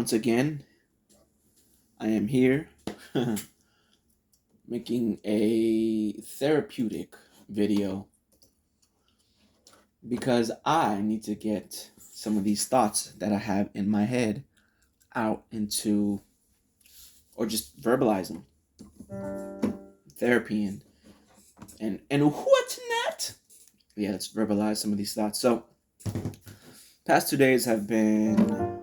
Once again, I am here making a therapeutic video because I need to get some of these thoughts that I have in my head out into, or just verbalize them. Therapy and what's not? Yeah, let's verbalize some of these thoughts. So, past 2 days have been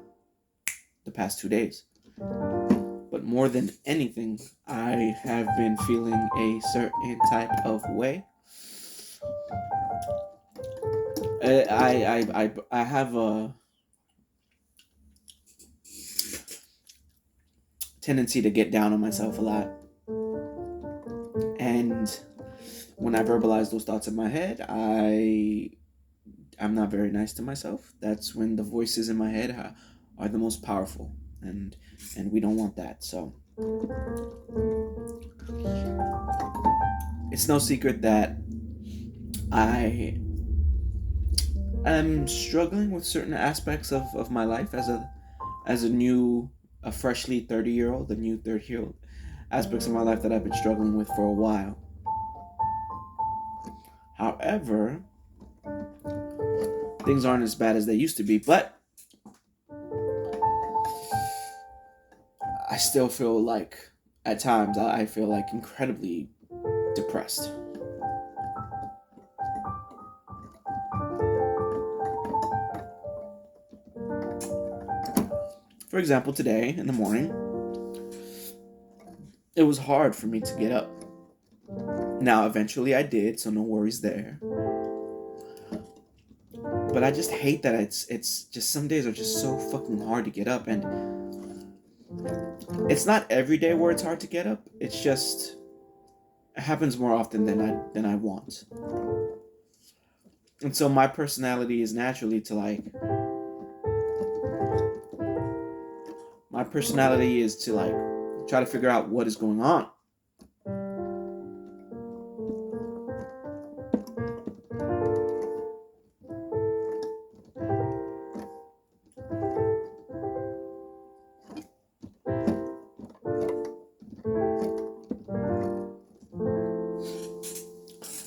the past 2 days. But more than anything, I have been feeling a certain type of way. I have a tendency to get down on myself a lot, and when I verbalize those thoughts in my head, I'm not very nice to myself. That's when the voices in my head are the most powerful, and we don't want that. So it's no secret that I am struggling with certain aspects of my life as a freshly 30-year-old, a new 30-year-old, aspects of my life that I've been struggling with for a while. However, things aren't as bad as they used to be, but I still feel like, at times, I feel like incredibly depressed. For example, today in the morning, it was hard for me to get up. Now, eventually I did, so no worries there. But I just hate that it's just some days are just so fucking hard to get up, and it's not every day where it's hard to get up. It's just it happens more often than I want. And so my personality is naturally to try to figure out what is going on.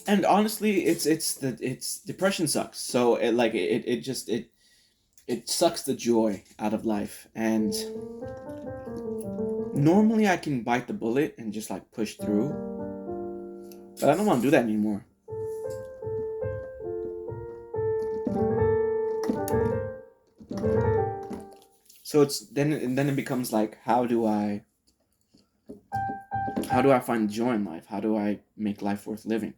And honestly, it's depression sucks. So it sucks the joy out of life. And normally I can bite the bullet and just push through, but I don't want to do that anymore. So then it becomes how do I find joy in life? How do I make life worth living?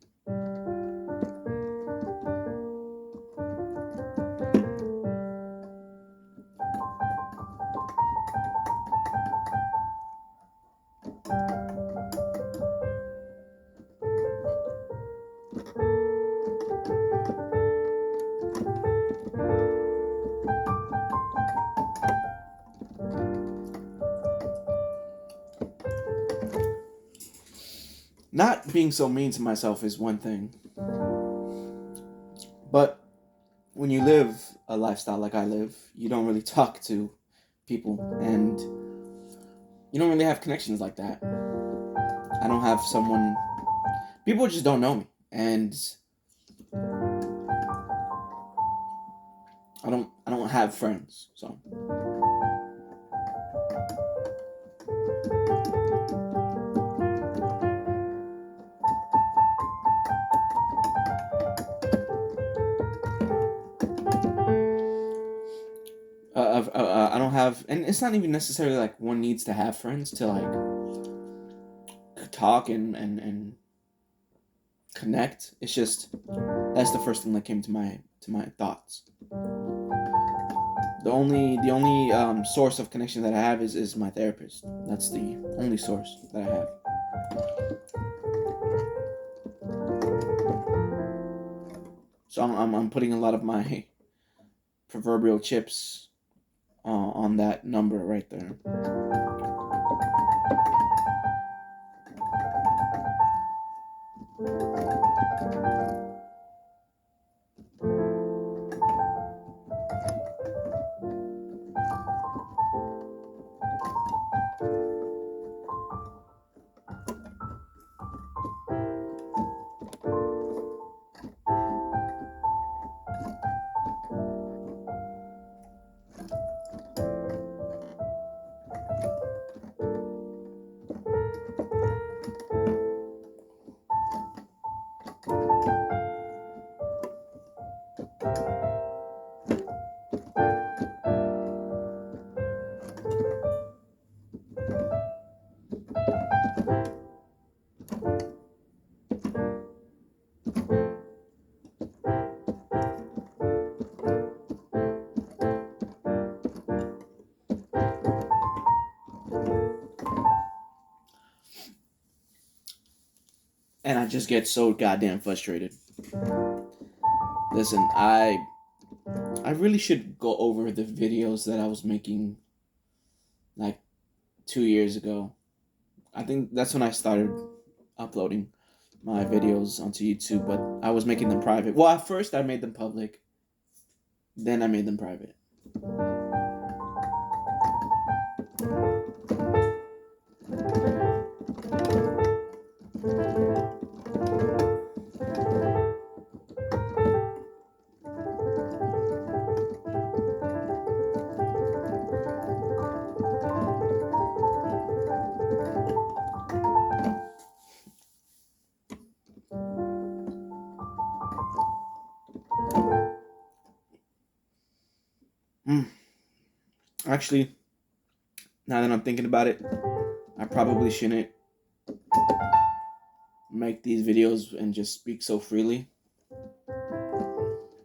Not being so mean to myself is one thing, but when you live a lifestyle like I live, you don't really talk to people, and you don't really have connections like that. I don't have someone. People just don't know me, and I don't have friends. So I don't have, and it's not even necessarily one needs to have friends to talk and connect. It's just that's the first thing that came to my thoughts. The only source of connection that I have is my therapist. That's the only source that I have. So I'm putting a lot of my proverbial chips on that number right there. just get so goddamn frustrated. Listen, I really should go over the videos that I was making like 2 years ago. I think that's when I started uploading my videos onto YouTube, but I was making them private. Well, at first I made them public, then I made them private. Actually, now that I'm thinking about it, I probably shouldn't make these videos and just speak so freely.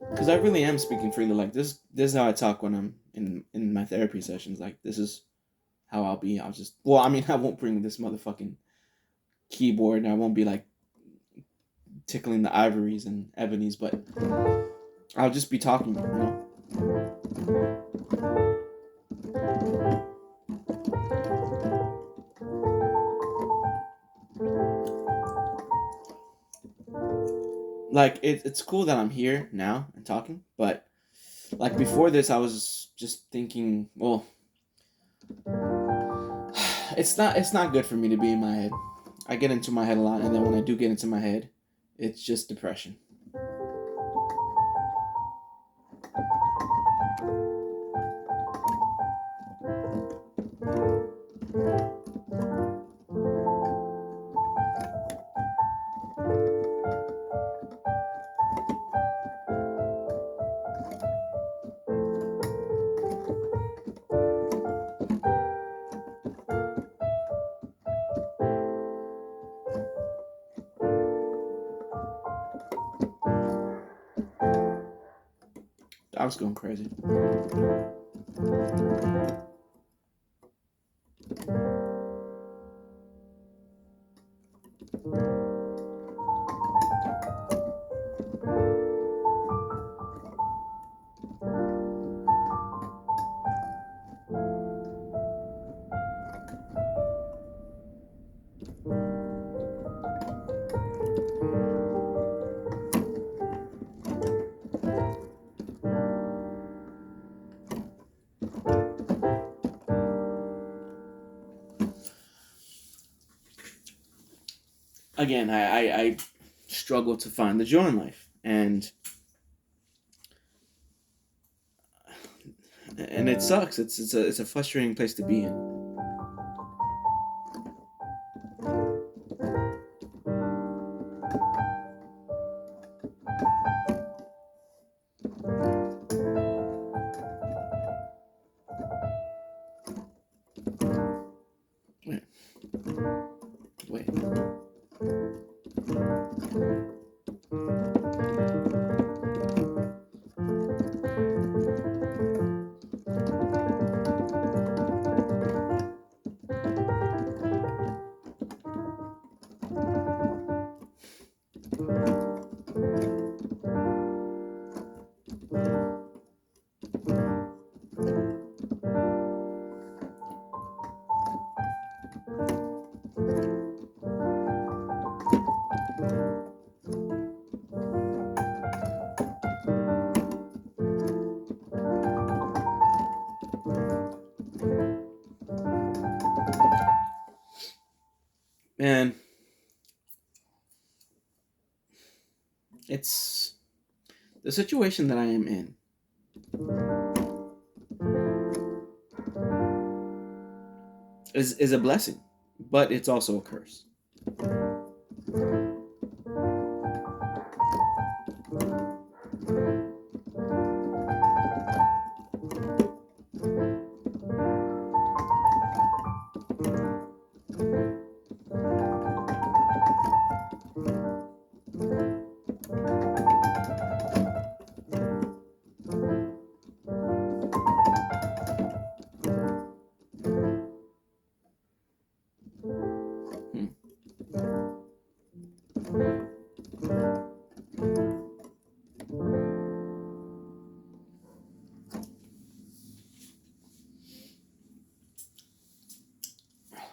Because I really am speaking freely. Like this is how I talk when I'm in my therapy sessions. Like this is how I'll be. I'll just I won't bring this motherfucking keyboard and I won't be like tickling the ivories and ebonies, but I'll just be talking, Like it's cool that I'm here now and talking, but like before this I was just thinking, well, it's not good for me to be in my head. I get into my head a lot, and then when I do get into my head, it's just depression. Dog's going crazy. Again, I struggle to find the joy in life, and it sucks. It's a frustrating place to be in. Wait. Man, it's the situation that I am in. Is a blessing, but it's also a curse. Hmm.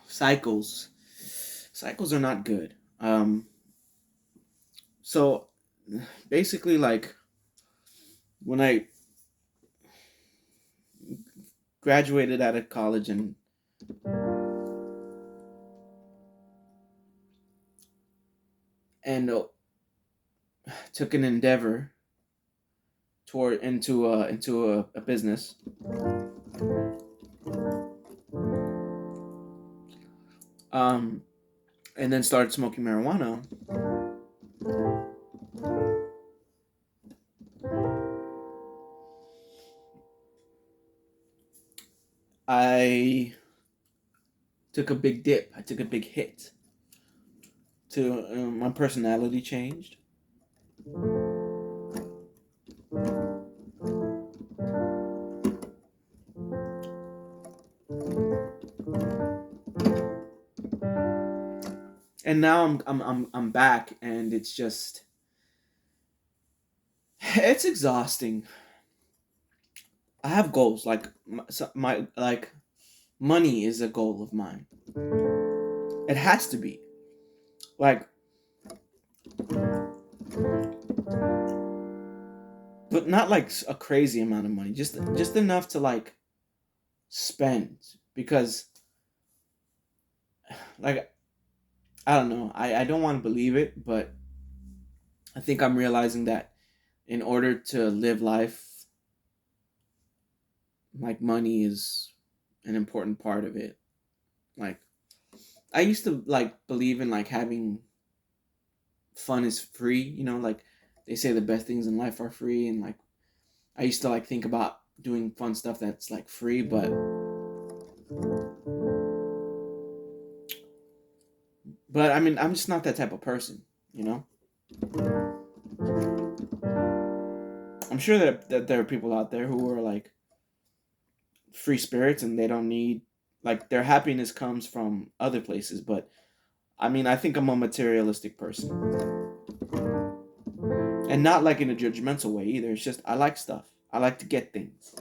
Cycles. Cycles are not good. So basically, like when I graduated out of college and took an endeavor toward into a business. Um, and then started smoking marijuana. I took a big dip. I took a big hit. To my personality changed. And now I'm back, and it's just it's exhausting. I have goals like my like money is a goal of mine. It has to be like, but not like a crazy amount of money. Just enough to like spend because like I don't know. I don't want to believe it, but I think I'm realizing that in order to live life, like money is an important part of it. Like I used to like believe in like having fun is free, like they say the best things in life are free, and like I used to like think about doing fun stuff that's like free, but I mean, I'm just not that type of person, you know? I'm sure that there are people out there who are like free spirits and they don't need like their happiness comes from other places, but I mean, I think I'm a materialistic person. And not like in a judgmental way either. It's just I like stuff. I like to get things.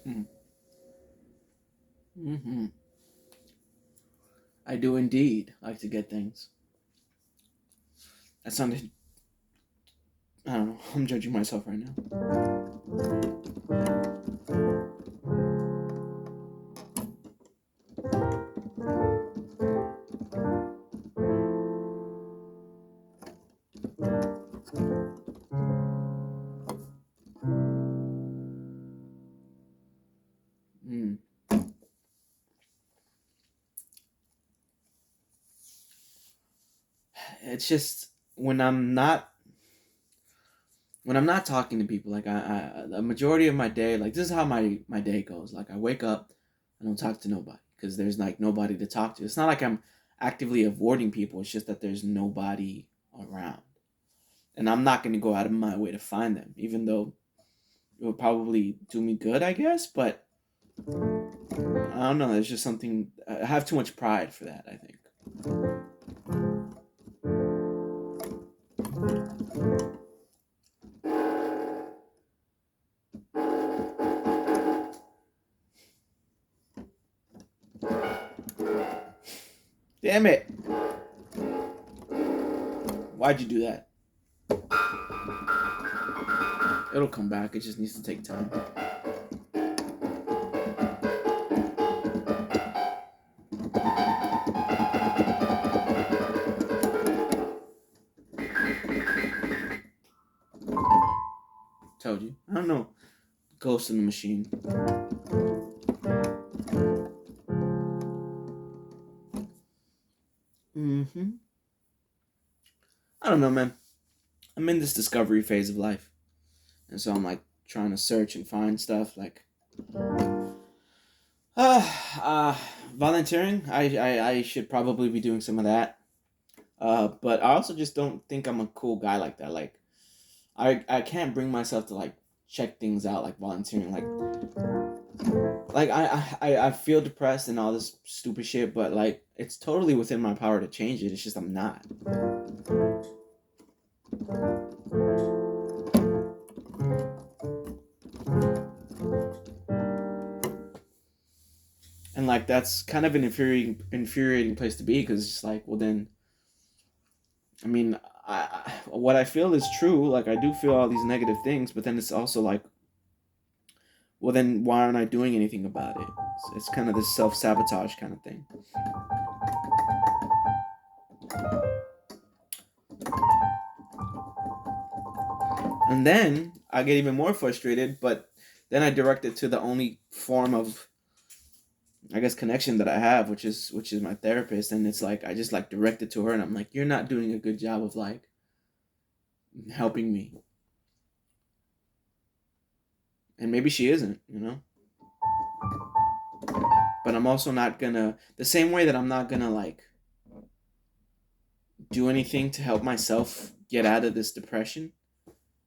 Hmm. Hmm. Hmm. I do indeed like to get things. That sounded. I don't know. I'm judging myself right now. Hmm. It's just when I'm not talking to people, like the majority of my day, like this is how my day goes. Like I wake up, I don't talk to nobody because there's like nobody to talk to. It's not like I'm actively avoiding people. It's just that there's nobody around, and I'm not going to go out of my way to find them, even though it would probably do me good, I guess. But I don't know. There's just something. I have too much pride for that, I think. Damn it! Why'd you do that? It'll come back. It just needs to take time. Told you. I don't know. Ghost in the Machine. Mm-hmm. I don't know, man. I'm in this discovery phase of life. And so I'm like trying to search and find stuff like uh, uh volunteering. I should probably be doing some of that. But I also just don't think I'm a cool guy like that. Like I can't bring myself to like check things out like volunteering. Like I feel depressed and all this stupid shit, but like it's totally within my power to change it. It's just I'm not. And like that's kind of an infuriating place to be because it's just like, well then, I mean, what I feel is true. Like I do feel all these negative things, but then it's also like, well then why aren't I doing anything about it? It's kind of this self sabotage kind of thing. And then I get even more frustrated, but then I direct it to the only form of, I guess, connection that I have, which is my therapist, and it's like I just like direct it to her, and I'm like, you're not doing a good job of like helping me, and maybe she isn't, you know. But I'm also not gonna, the same way that I'm not gonna like do anything to help myself get out of this depression.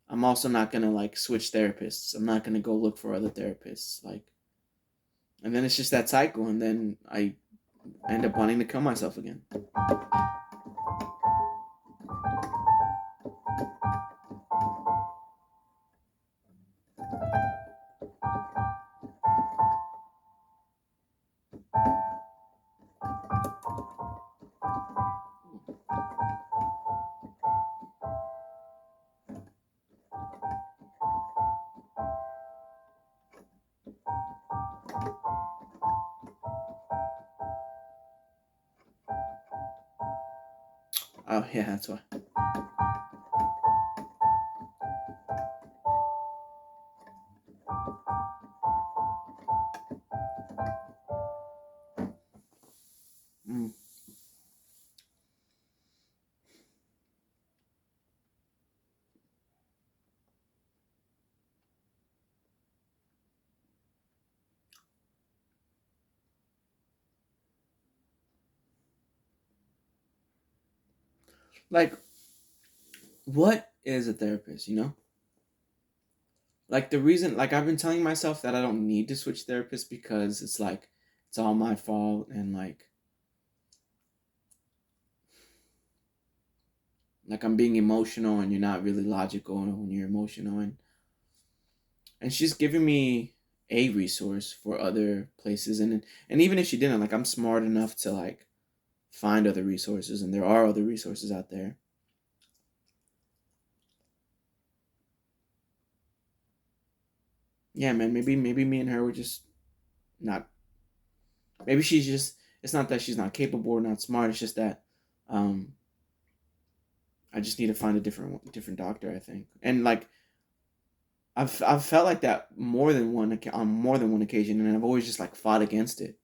I'm also not gonna like switch therapists. I'm not gonna go look for other therapists. Like, and then it's just that cycle, and then I end up wanting to kill myself again. Oh yeah, that's why. Mm. Like, what is a therapist? You know, like the reason, like I've been telling myself that I don't need to switch therapists because it's like it's all my fault, and like I'm being emotional, and you're not really logical when you're emotional, and she's giving me a resource for other places, and even if she didn't, like I'm smart enough to like find other resources, and there are other resources out there. Yeah, man, maybe me and her were just not, maybe she's just, it's not that she's not capable or not smart, it's just that um I just need to find a different doctor, I think. And like I've felt like that on more than one occasion, and I've always just like fought against it.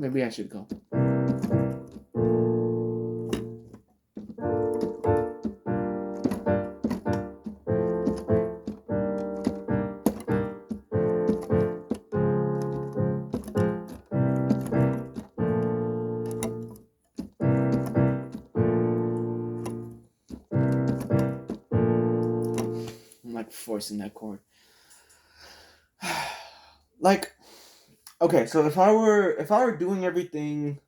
maybe I should go. I'm like forcing that chord. Like, okay, so if I were doing everything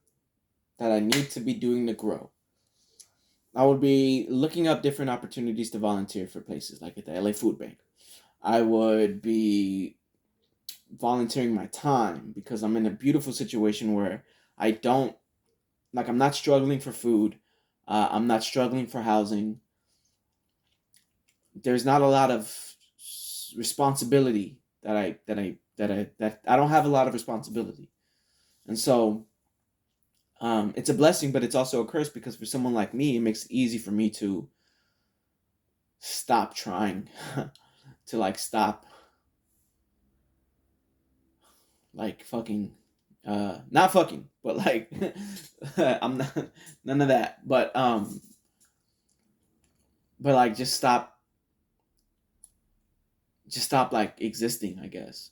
that I need to be doing to grow, I would be looking up different opportunities to volunteer for places like at the LA Food Bank. I would be volunteering my time because I'm in a beautiful situation where I don't I'm not struggling for food. I'm not struggling for housing. There's not a lot of responsibility that I don't have a lot of responsibility, and so it's a blessing, but it's also a curse because for someone like me, it makes it easy for me to stop trying, to stop fucking, not fucking, but I'm not none of that, but just stop existing, I guess.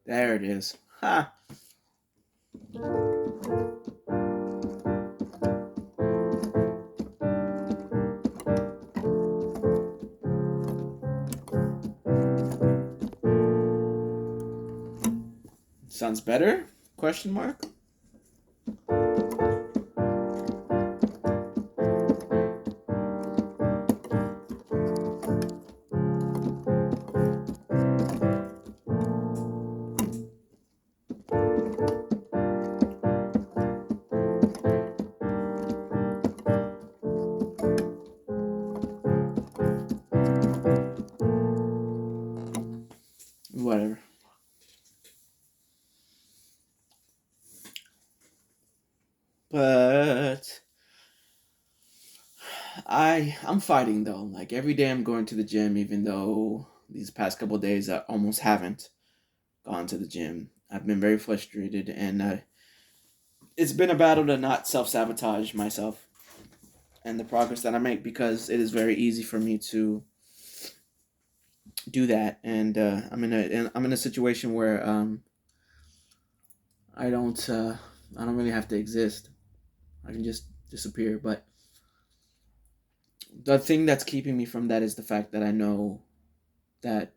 There it is. Ha. Sounds better? Question mark? Whatever. But I'm fighting though. Like every day I'm going to the gym, even though these past couple of days I almost haven't gone to the gym. I've been very frustrated, and it's been a battle to not self sabotage myself and the progress that I make because it is very easy for me to do that. And I'm in a situation where I don't I don't really have to exist. I can just disappear. But the thing that's keeping me from that is the fact that I know that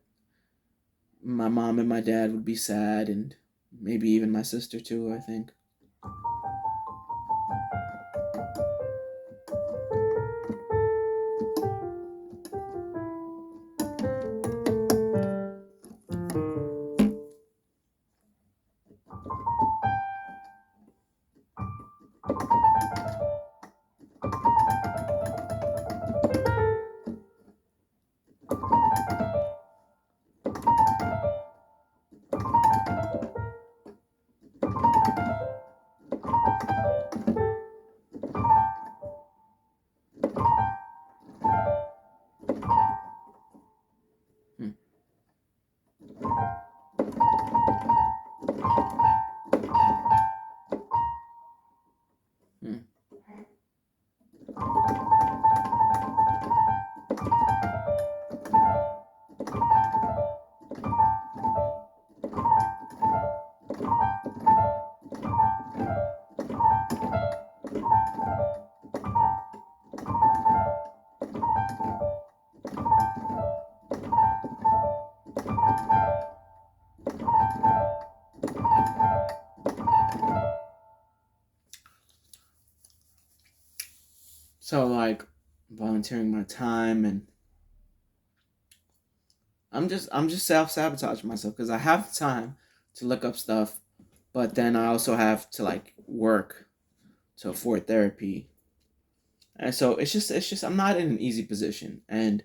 my mom and my dad would be sad, and maybe even my sister too, I think. So like volunteering my time, and I'm just self-sabotaging myself because I have time to look up stuff, but then I also have to like work to afford therapy. And so it's just I'm not in an easy position. And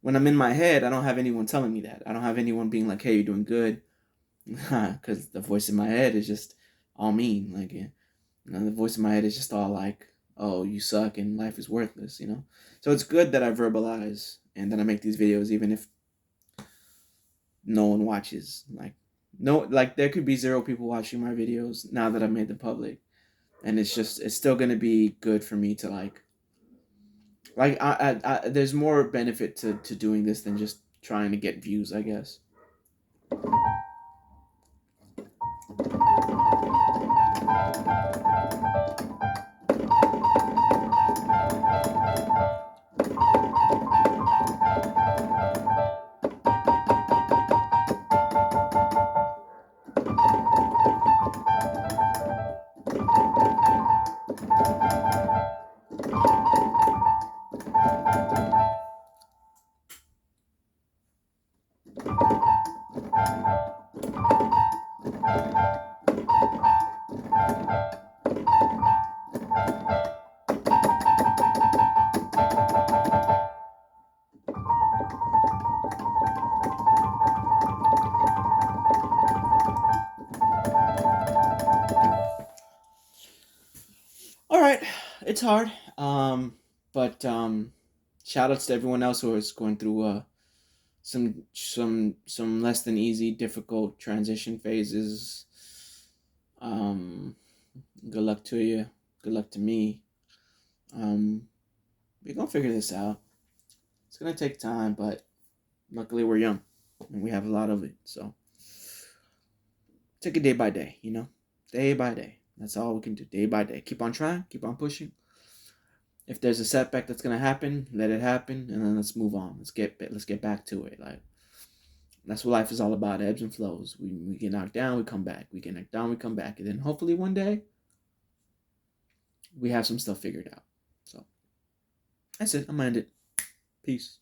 when I'm in my head, I don't have anyone telling me that. I don't have anyone being like, "Hey, you're doing good," because the voice in my head is just all mean. Like, the voice in my head is just all like, "Oh, you suck and life is worthless," you know. So it's good that I verbalize and that I make these videos, even if no one watches. Like, no, like there could be zero people watching my videos now that I've made them public, and it's still gonna be good for me to like there's more benefit to doing this than just trying to get views, I guess. All right, it's hard, but shout outs to everyone else who is going through some less than easy, difficult transition phases. Um, Good luck to you. Good luck to me. Um, we're gonna figure this out. It's gonna take time, but luckily we're young and we have a lot of it. So take it day by day, day by day. That's all we can do, day by day. Keep on trying, keep on pushing. If there's a setback that's gonna happen, let it happen, and then let's move on. Let's get back to it. Like that's what life is all about: ebbs and flows. We get knocked down, we come back. We get knocked down, we come back, and then hopefully one day we have some stuff figured out. So that's it. I'm gonna end it. Peace.